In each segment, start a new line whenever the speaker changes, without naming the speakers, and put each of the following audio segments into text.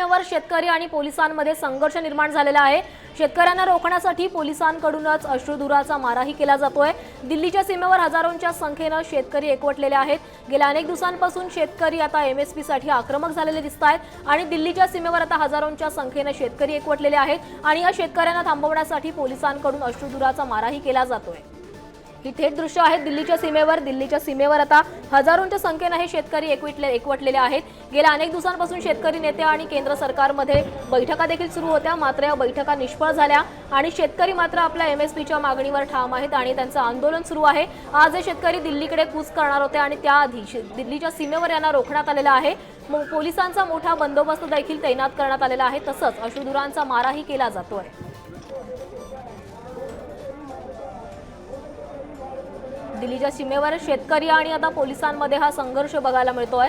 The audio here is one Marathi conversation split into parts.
सीमेवर शेतकरी आणि पोलिसांमध्ये संघर्ष निर्माण झालेला आहे। शेतकऱ्यांना रोखण्यासाठी पोलिसांकडूनच अश्रुधुराचा माराही केला जातोय। दिल्लीच्या सीमेवर हजारोंच्या संख्येने शेतकरी एकवटलेले आहेत। गेल्या अनेक दिवसांपासून शेतकरी आता एमएसपी साठी आक्रमक झालेले दिसतात आणि दिल्लीच्या सीमेवर आता हजारोंच्या संख्येने शेतकरी एकवटलेले आहेत आणि या शेतकऱ्यांना थांबवण्यासाठी पोलिसांकडून अश्रुधुराचा माराही केला जातोय। ही थेट दृश्य आहेत दिल्लीच्या सीमेवर आता हजारोंच्या संख्येने हे शेतकरी एकवटलेले आहेत। गेल्या अनेक दिवसांपासून शेतकरी नेते आणि केंद्र सरकारमध्ये बैठका देखील सुरू होत्या, मात्र या बैठका निष्फळ झाल्या आणि शेतकरी मात्र आपल्या एमएसपीच्या मागणीवर ठाम आहेत आणि त्यांचं आंदोलन सुरू आहे। आज हे शेतकरी दिल्लीकडे कूच करणार होते आणि त्याआधी दिल्लीच्या सीमेवर यांना रोखण्यात आलेलं आहे। पोलिसांचा मोठा बंदोबस्त देखील तैनात करण्यात आलेला आहे, तसंच अश्रुधुरांचा माराही केला जातोय। दिल्लीच्या सीमेवर शेतकरी आणि आता पोलिसांमध्ये हा संघर्ष बघायला मिळतोय।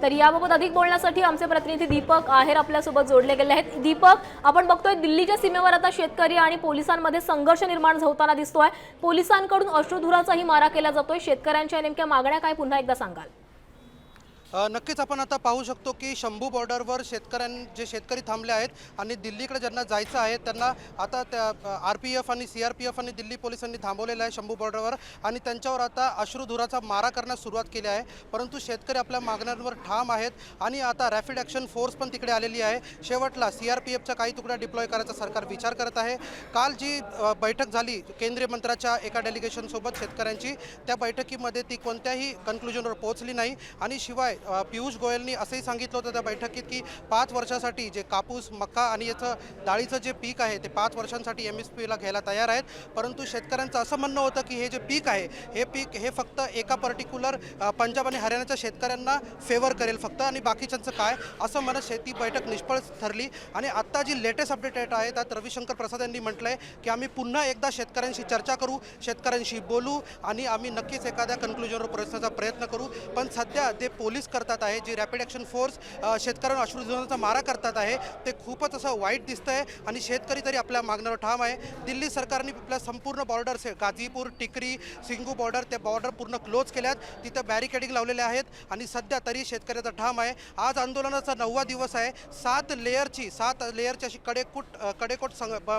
तर याबाबत अधिक बोलण्यासाठी आमचे प्रतिनिधी दीपक आहेर आपल्यासोबत जोडले गेले आहेत। दीपक, आपण बघतोय दिल्लीच्या सीमेवर आता शेतकरी आणि पोलिसांमध्ये संघर्ष निर्माण होताना दिसतोय। पोलिसांकडून अश्रुधुराचाही मारा केला जातोय। शेतकऱ्यांच्या नेमक्या मागण्या काय पुन्हा एकदा सांगाल?
नक्कीच आपण आता पाहू शकतो की शंभू बॉर्डरवर जे शेतकरी थांबले आहेत आणि दिल्लीकडे ज्यांना जायचं आहे त्यांना आता त्या आरपीएफ आणि सीआरपीएफ आणि दिल्ली पोलिसांनी थांबवलेलं आहे शंभू बॉर्डरवर आणि त्यांच्यावर आता अश्रुधुराचा मारा करण्यास सुरुवात केली आहे। परंतु शेतकरी आपल्या मागण्यांवर ठाम आहेत आणि आता रॅपिड ॲक्शन फोर्स पण तिकडे आलेली आहे। शेवटला सीआरपीएफच्या काही तुकड्या डिप्लॉय करायचा सरकार विचार करत आहे। काल जी बैठक झाली केंद्रीय मंत्र्याच्या एका डेलिगेशनसोबत शेतकऱ्यांची, त्या बैठकीमध्ये ती कोणत्याही कन्क्लुजनवर पोहोचली नाही आणि शिवाय पियुष गोयलनी असंही सांगितलं होतं त्या बैठकीत की 5 वर्षासाठी जे कापूस, मका आणि याचं डाळीचं जे पीक आहे ते 5 वर्षांसाठी एमएसपीला घ्यायला तयार आहेत। परंतु शेतकऱ्यांचं असं म्हणणं होतं की हे जे पीक आहे हे पीक हे फक्त एका पर्टिक्युलर पंजाब आणि हरियाणाच्या शेतकऱ्यांना फेवर करेल फक्त आणि बाकीच्यांचं काय, असं म्हणत ती बैठक निष्फळ ठरली। आणि आत्ता जी लेटेस्ट अपडेट आहे त्यात रविशंकर प्रसाद यांनी म्हटलं आहे की आम्ही पुन्हा एकदा शेतकऱ्यांशी चर्चा करू, शेतकऱ्यांशी बोलू आणि आम्ही नक्कीच एखाद्या कन्क्लुजनवर पोहोचण्याचा प्रयत्न करू। पण सध्या ते पोलीस करतात आहे, जी रॅपिड ॲक्शन फोर्स शेतकऱ्यांना अश्रुधुराचा मारा करतात आहे, ते खूपच असं वाईट दिसतंय आणि शेतकरी तरी आपल्या मागण्यावर ठाम आहे। दिल्ली सरकारने आपल्या संपूर्ण बॉर्डर्स गाझीपूर, टिकरी, सिंगू बॉर्डर त्या बॉर्डर पूर्ण क्लोज केल्यात, तिथं बॅरिकेडिंग लावलेले आहेत आणि सध्या तरी शेतकऱ्याचा ठाम आहे। आज आंदोलनाचा 9वा दिवस आहे। 7 लेअरची अशी कडेकोट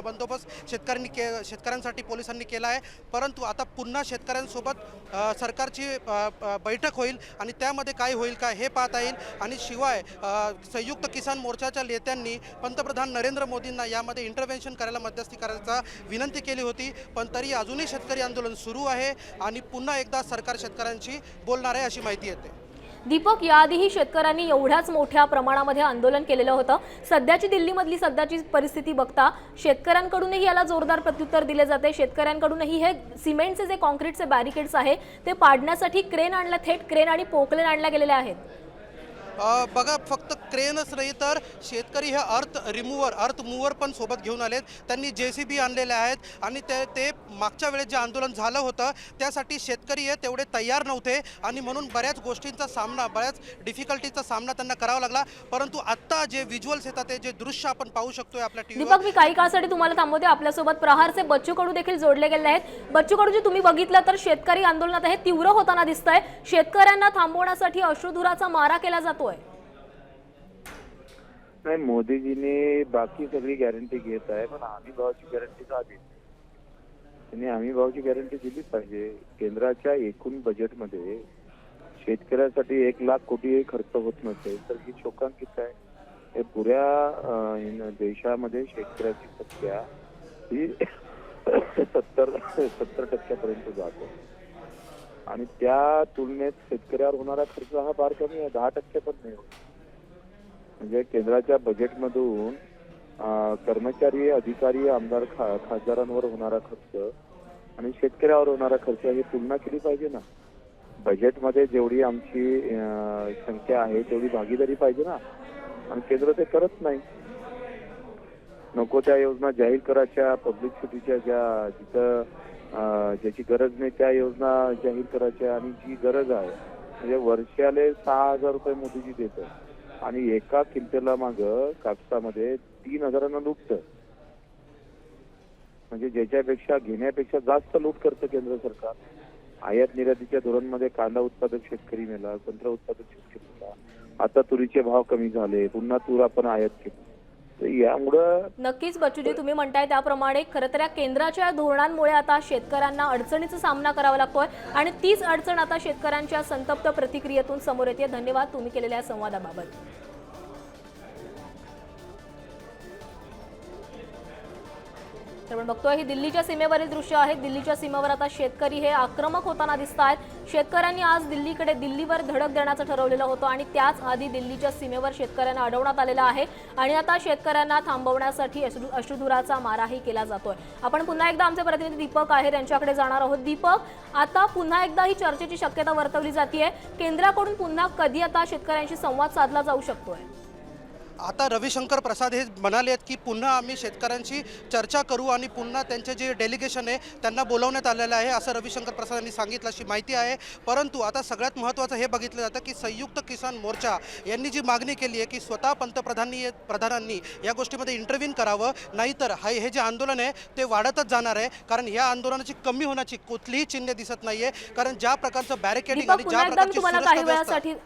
बंदोबस्त शेतकऱ्यांसाठी पोलिसांनी केला आहे। परंतु आता पुन्हा शेतकऱ्यांसोबत सरकारची बैठक होईल आणि त्यामध्ये काय होईल का हे पाहता येईल। आणि शिवाय संयुक्त किसान मोर्चाच्या नेत्यांनी पंतप्रधान नरेंद्र मोदींना यामध्ये इंटरव्हेन्शन करायला, मध्यस्थी करायचा विनंती केली होती, पण तरी अजूनही शेतकरी आंदोलन सुरू आहे आणि पुन्हा एकदा सरकार शेतकऱ्यांशी बोलणार आहे अशी माहिती येते।
दीपक, याआधीही शेतकऱ्यांनी एवढ्याच मोठ्या प्रमाणामध्ये आंदोलन केलेलं होतं। सध्याची दिल्लीमधली परिस्थिती बघता शेतकऱ्यांकडूनही याला जोरदार प्रत्युत्तर दिले जाते। शेतकऱ्यांकडूनही हे सिमेंटचे जे कॉन्क्रीटचे बॅरिकेड्स आहे ते पाडण्यासाठी थेट क्रेन आणि पोकलेन आणल्या गेलेले आहेत।
बघा, फक्त क्रेनच नाही तर शेतकरी हे अर्थ मूवर पण सोबत घेऊन आलेत। त्यांनी JCB आणलेले आहेत आणि ते मागच्या वेळेस जे आंदोलन झालं होतं त्यासाठी शेतकरी हे तेवढे तयार नव्हते आणि म्हणून बऱ्याच डिफिकल्टीचा सामना त्यांना करावा लागला। परंतु आत्ता जे व्हिज्युअल्स येतात, जे दृश्य आपण पाहू शकतोय आपल्या टीव्हीवर।
दीपक, मी काही काळासाठी तुम्हाला थांबवते। आपल्यासोबत प्रहारचे बच्चू कडू देखील जोडले गेले आहेत। बच्चू कडू, जे तुम्ही बघितलं तर शेतकरी आंदोलनात हे तीव्र होताना दिसतंय। शेतकऱ्यांना थांबवण्यासाठी अश्रुधुराचा मारा केला जातोय।
नाही, मोदीजीने बाकी सगळी गॅरंटी घेत आहे, पण हमी भावाची गॅरंटी का देत? त्यांनी हमी भावाची गॅरंटी दिलीच पाहिजे। केंद्राच्या एकूण बजेटमध्ये शेतकऱ्यासाठी 1 लाख कोटी खर्च होत नसेल तर ही शोकांतिक आहे। हे पुऱ्या देशामध्ये शेतकऱ्याची संख्या ही 70% जाते आणि त्या तुलनेत शेतकऱ्यावर होणारा खर्च हा फार कमी आहे, 10% पण नाही होत। म्हणजे केंद्राच्या बजेटमधून कर्मचारी, अधिकारी, आमदार, खासदारांवर होणारा खर्च आणि शेतकऱ्यावर होणारा खर्च ही तुलना केली पाहिजे ना। बजेटमध्ये जेवढी आमची संख्या आहे तेवढी भागीदारी पाहिजे ना, आणि केंद्र ते करत नाही। नको त्या योजना जाहीर करायच्या, पब्लिसिटीच्या ज्याची गरज नाही त्या योजना जाहीर करायच्या आणि जी गरज आहे म्हणजे वर्षाले 6,000 रुपये मोदीजी देत आणि एका क्विंटला माग कापसामध्ये 3,000 लुटतं। म्हणजे ज्याच्यापेक्षा घेण्यापेक्षा जास्त लूट करतं केंद्र सरकार। आयात निर्यातीच्या धोरणामध्ये कांदा उत्पादक शेतकरी मेला, संत्रा उत्पादक शेतकरी मेला, आता तुरीचे भाव कमी झाले, पुन्हा तूर आपण आयात केली. तर यामुळं
नक्कीच बच्चूजी, तुम्ही म्हणताय त्याप्रमाणे खरं तर या केंद्राच्या धोरणांमुळे आता शेतकऱ्यांना अडचणीचा सामना करावा लागतोय आणि तीच अडचण आता शेतकऱ्यांच्या संतप्त प्रतिक्रियेतून समोर येते. धन्यवाद तुम्ही केलेल्या संवादाबाबत. तर आपण बघतोय ही दिल्लीच्या सीमेवरील दृश्य आहेत. दिल्लीच्या सीमेवर आता शेतकरी हे आक्रमक होताना दिसत आहेत. शेतकऱ्यांनी आज दिल्लीवर धडक देण्याचं ठरवलेलं होतं आणि त्याच आधी दिल्लीच्या सीमेवर शेतकऱ्यांना अडवण्यात आलेलं आहे आणि आता शेतकऱ्यांना थांबवण्यासाठी अश्रुधुराचा माराही केला जातोय. आपण पुन्हा एकदा आमचे प्रतिनिधी दीपक आहेर यांच्याकडे जाणार आहोत. दीपक, आता पुन्हा एकदा ही चर्चेची शक्यता वर्तवली जाते. केंद्राकडून पुन्हा कधी आता शेतकऱ्यांशी संवाद साधला जाऊ शकतोय?
आता रविशंकर प्रसाद हे म्हणाले आहेत की पुन्हा आम्ही शेतकऱ्यांशी चर्चा करू आणि पुन्हा त्यांचे जे डेलिगेशन आहे त्यांना बोलवण्यात आलेलं आहे, असं रविशंकर प्रसाद यांनी सांगितलं, अशी माहिती आहे. परंतु आता सगळ्यात महत्त्वाचं हे बघितलं जातं की संयुक्त किसान मोर्चा यांनी जी मागणी केली आहे की स्वतः प्रधानांनी या गोष्टीमध्ये इंटरव्ह्यू करावं, नाहीतर हे जे आंदोलन आहे ते वाढतच जाणार आहे. कारण या आंदोलनाची कमी होण्याची कुठलीही चिन्हे दिसत नाही आहे. कारण ज्या प्रकारचं बॅरिकेडिंग आणि ज्या प्रकारची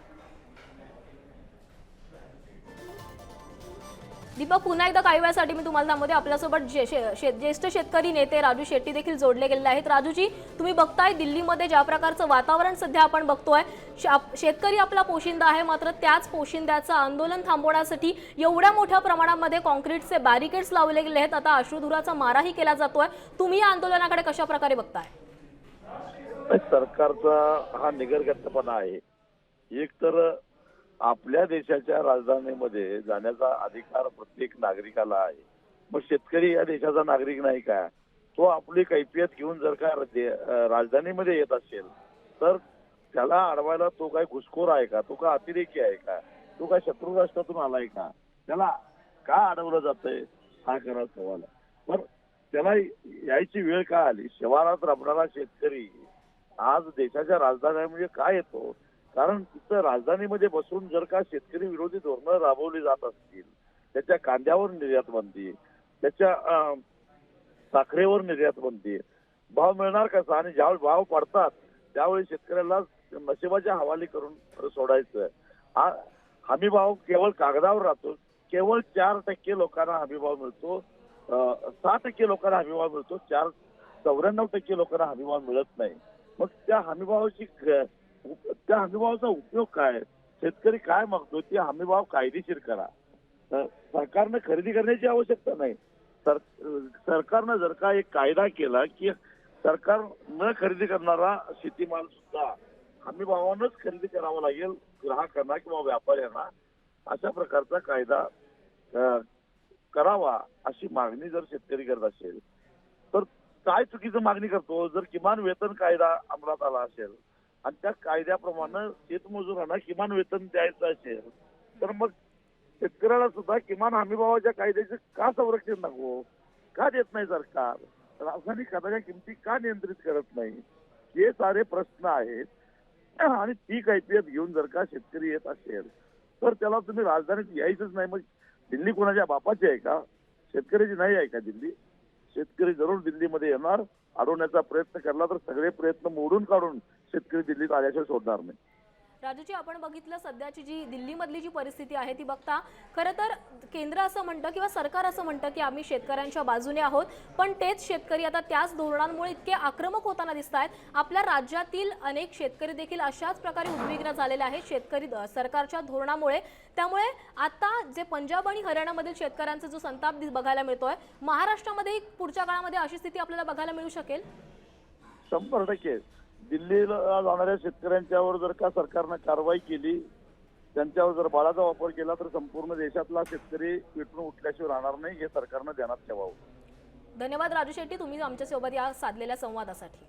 दीपक, पुन्हा एकदा काही वेळासाठी मी तुम्हाला थांबवते. आपल्यासोबत ज्येष्ठ शेतकरी नेते राजू शेट्टी देखील जोडले गेलेले आहेत. राजूजी, तुम्ही बघताय दिल्लीमध्ये ज्या प्रकारचं वातावरण सध्या आपण बघतोय, शेतकरी आपला पोशिंदा आहे, मात्र त्याच पोशिंद्याचं आंदोलन थांबवण्यासाठी एवढ्या मोठ्या प्रमाणामध्ये कॉन्क्रीटचे बॅरिकेड्स लावले गेले आहेत. आता अश्रुधुराचा माराही केला जातोय. तुम्ही या आंदोलनाकडे कशा प्रकारे बघताय?
सरकारचा हा निगरगट्टपणा आहे. एक तर आपल्या देशाच्या राजधानीमध्ये जाण्याचा अधिकार प्रत्येक नागरिकाला आहे. मग शेतकरी या देशाचा नागरिक नाही का? तो आपली कैफियत घेऊन जर का राजधानीमध्ये येत असेल तर त्याला अडवायला तो काय घुसखोर आहे का? तो का अतिरेकी आहे का? तो काय शत्रू राष्ट्रातून आलाय का? त्याला का अडवलं जातंय हा खरा सवाल आहे. पण त्याला यायची वेळ का आली? शिवारात रमणारा शेतकरी आज देशाच्या राजधानीमध्ये काय येतो? कारण तिथं राजधानीमध्ये बसून जर का शेतकरी विरोधी धोरणं राबवली जात असतील, त्याच्या कांद्यावर निर्यात बंदी, त्याच्या साखरेवर निर्यात बंदी, भाव मिळणार कसा? आणि ज्यावेळी भाव पडतात त्यावेळी शेतकऱ्याला नशिबाच्या हवाली करून सोडायचं. हमी भाव केवळ कागदावर राहतो. केवळ 4% लोकांना हमी भाव मिळतो, 6% लोकांना हमी भाव मिळतो, 94% लोकांना हमी भाव मिळत नाही. मग त्या हमीभावाचा उपयोग काय? शेतकरी काय मागतो? ते हमीभाव कायदेशीर करा. सरकारनं खरेदी करण्याची आवश्यकता नाही. सरकारनं जर का एक कायदा केला की सरकार न खरेदी करणारा शेतीमाल सुद्धा हमीभावानंच खरेदी करावा लागेल ग्राहकांना किंवा व्यापाऱ्यांना, अशा प्रकारचा कायदा करावा अशी मागणी जर शेतकरी करत असेल तर काय चुकीचं मागणी करतो? जर किमान वेतन कायदा अंमलात आला असेल आणि त्या कायद्याप्रमाणे शेतमजुरांना किमान वेतन द्यायचं असेल तर मग शेतकऱ्याला सुद्धा किमान हमीभावाच्या कायद्याचे का संरक्षण नको? का देत नाही सरकार? रासायनिक खताच्या किमती का नियंत्रित करत नाही? हे सारे प्रश्न आहेत आणि ती कैफियत घेऊन जर का शेतकरी येत असेल तर त्याला तुम्ही राजधानीत यायचंच नाही. मग दिल्ली कोणाच्या बापाची आहे का? शेतकऱ्याची नाही आहे का दिल्ली? शेतकरी जरूर दिल्लीमध्ये येणार. अडवण्याचा प्रयत्न केला तर सगळे प्रयत्न मोडून काढून शेतकरी दिल्लीत आल्याशिवाय सोडणार नाही.
राजूजी, आपण बघितलं सध्याची जी दिल्लीमधली जी परिस्थिती आहे ती बघता खरं तर केंद्र असं म्हणतं किंवा सरकार असं म्हणतं की आम्ही शेतकऱ्यांच्या बाजूने आहोत, पण तेच शेतकरी आता त्याच धोरणांमुळे इतके आक्रमक होताना दिसत आहेत. आपल्या राज्यातील अनेक शेतकरी देखील अशाच प्रकारे उद्विग्न झालेले आहेत शेतकरी सरकारच्या धोरणामुळे. त्यामुळे आता जे पंजाब आणि हरियाणामधील शेतकऱ्यांचा जो संताप बघायला मिळतोय, महाराष्ट्रामध्ये पुढच्या काळामध्ये अशी स्थिती आपल्याला बघायला मिळू शकेल?
100% दिल्लीला जाणाऱ्या शेतकऱ्यांच्यावर जर का सरकारनं कारवाई केली, त्यांच्यावर जर बळाचा वापर केला तर संपूर्ण देशातला शेतकरी पेटून उठल्याशिवाय राहणार नाही, हे सरकारनं ध्यानात ठेवावं.
धन्यवाद राजू शेट्टी, तुम्ही आमच्यासोबत या साधलेल्या संवादासाठी.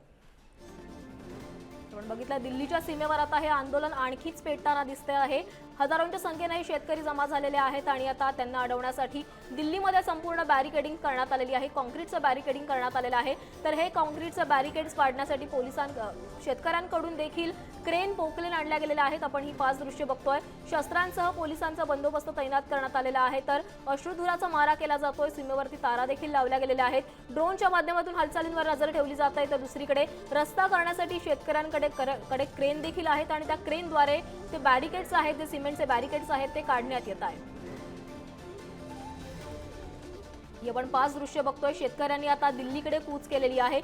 आपण बघितलं दिल्लीच्या सीमेवर आता हे आंदोलन आणखीच पेटताना दिसते आहे. हजारोंच्या संख्येने शेतकरी जमा झालेले आहेत आणि आता त्यांना अडवण्यासाठी दिल्लीमध्ये संपूर्ण बॅरिकेडिंग करण्यात आलेली आहे. कॉन्क्रीटचं बॅरिकेडिंग करण्यात आलेलं आहे. तर हे कॉन्क्रीटचं बॅरिकेड्स पाडण्यासाठी शेतकऱ्यांकडून देखील क्रेन पोकलेन आणल्या गेलेल्या आहेत। आपण ही 5 दृश्य बघतोय। शस्त्रांसह पोलिसांचा बंदोबस्त तैनात करण्यात आलेला आहे, तर अश्रुधुराचा मारा केला जातोय। सीमेवरती तारा देखील लावल्या गेलेल्या आहेत। ड्रोनच्या माध्यमातून हालचालींवर नजर ठेवली जात आहे, तर दुसरीकडे रस्ता करण्यासाठी शेतकऱ्यांकडे क्रेन देखील आहेत आणि त्या क्रेनद्वारे ते बॅरिकेड्स आहेत, जे सिमेंटचे बॅरिकेड्स आहेत ते काढण्यात येत आहेत। ही आपण 5 दृश्य बघतोय। शेतकऱ्यांनी आता दिल्लीकडे कूच केलेली आहे।